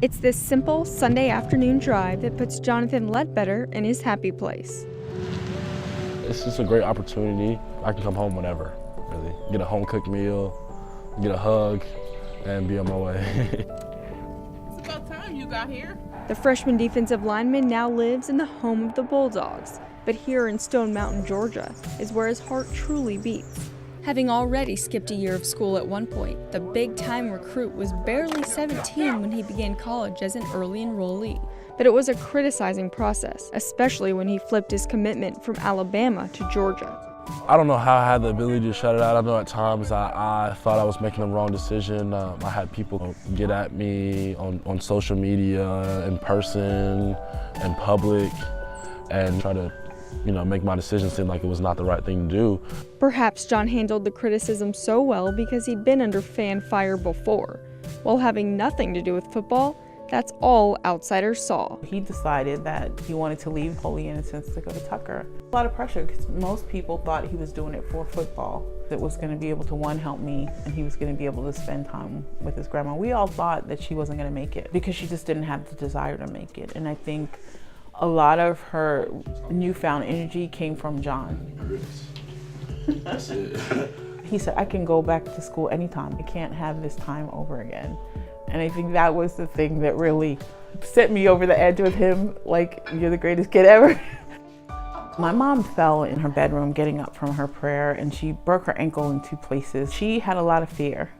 It's this simple Sunday afternoon drive that puts Jonathan Ledbetter in his happy place. It's just a great opportunity. I can come home whenever, really. Get a home-cooked meal, get a hug, and be on my way. It's about time you got here. The freshman defensive lineman now lives in the home of the Bulldogs, but here in Stone Mountain, Georgia, is where his heart truly beats. Having already skipped a year of school at one point, the big-time recruit was barely 17 when he began college as an early enrollee. But it was a criticizing process, especially when he flipped his commitment from Alabama to Georgia. I don't know how I had the ability to shut it out. I know at times I thought I was making the wrong decision. I had people get at me on social media, in person, in public, and try to make my decision seem like it was not the right thing to do. Perhaps John handled the criticism so well because he'd been under fan fire before. While having nothing to do with football, that's all outsiders saw. He decided that he wanted to leave Holy Innocents to go to Tucker. A lot of pressure because most people thought he was doing it for football. That was going to be able to, one, help me, and he was going to be able to spend time with his grandma. We all thought that she wasn't going to make it because she just didn't have the desire to make it. And I think a lot of her newfound energy came from John. That's it. He said, I can go back to school anytime. I can't have this time over again. And I think that was the thing that really set me over the edge with him, like, you're the greatest kid ever. My mom fell in her bedroom getting up from her prayer, and she broke her ankle in 2 places. She had a lot of fear,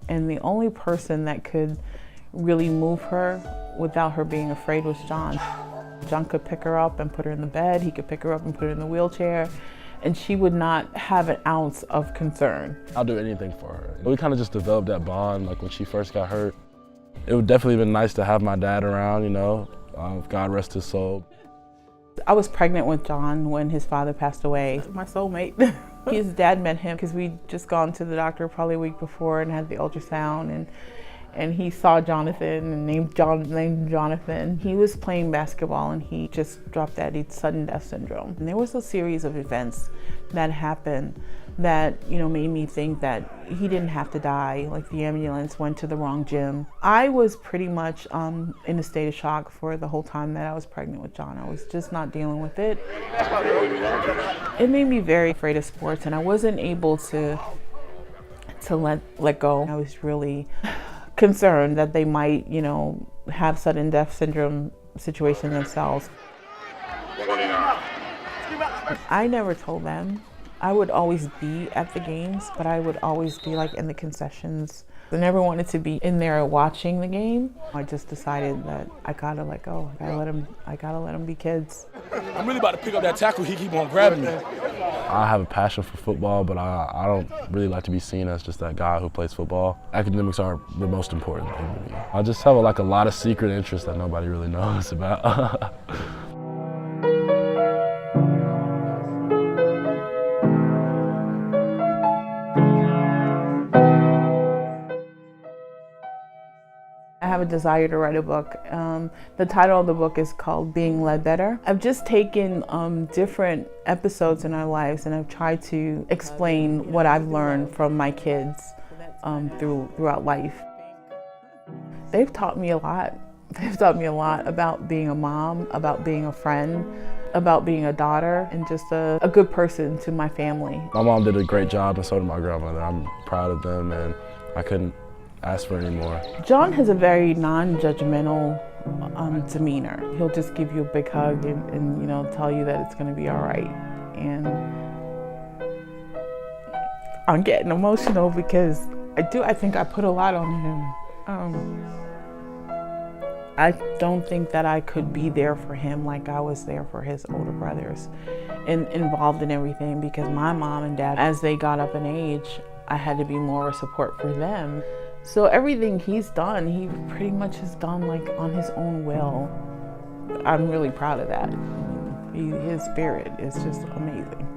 and the only person that could really move her without her being afraid was John. John could pick her up and put her in the bed. He could pick her up and put her in the wheelchair, and she would not have an ounce of concern. I'll do anything for her. We kind of just developed that bond, like when she first got hurt. It would definitely been nice to have my dad around, God rest his soul. I was pregnant with John when his father passed away. My soulmate. His dad met him because we'd just gone to the doctor probably a week before and had the ultrasound, and he saw Jonathan and named Jonathan. He was playing basketball and he just dropped that sudden death syndrome. And there was a series of events that happened that made me think that he didn't have to die. Like the ambulance went to the wrong gym. I was pretty much in a state of shock for the whole time that I was pregnant with John. I was just not dealing with it. It made me very afraid of sports, and I wasn't able to let go. I was really concerned that they might, have sudden death syndrome situation themselves. I never told them. I would always be at the games, but I would always be like in the concessions. I never wanted to be in there watching the game. I just decided that I gotta let go. I gotta let them be kids. I'm really about to pick up that tackle. He keep on grabbing me. I have a passion for football, but I don't really like to be seen as just that guy who plays football. Academics are the most important thing to me. I just have a lot of secret interests that nobody really knows about. I have a desire to write a book. The title of the book is called Being Ledbetter. I've just taken different episodes in our lives and I've tried to explain what I've learned from my kids throughout life. They've taught me a lot. They've taught me a lot about being a mom, about being a friend, about being a daughter, and just a good person to my family. My mom did a great job, and so did my grandmother. I'm proud of them, and I couldn't ask for any more. John has a very non-judgmental demeanor. He'll just give you a big hug and tell you that it's going to be all right. And I'm getting emotional because I think I put a lot on him. I don't think that I could be there for him like I was there for his older brothers and involved in everything, because my mom and dad, as they got up in age, I had to be more of a support for them. So everything he's done, he pretty much has done like on his own will. I'm really proud of that. His spirit is just amazing.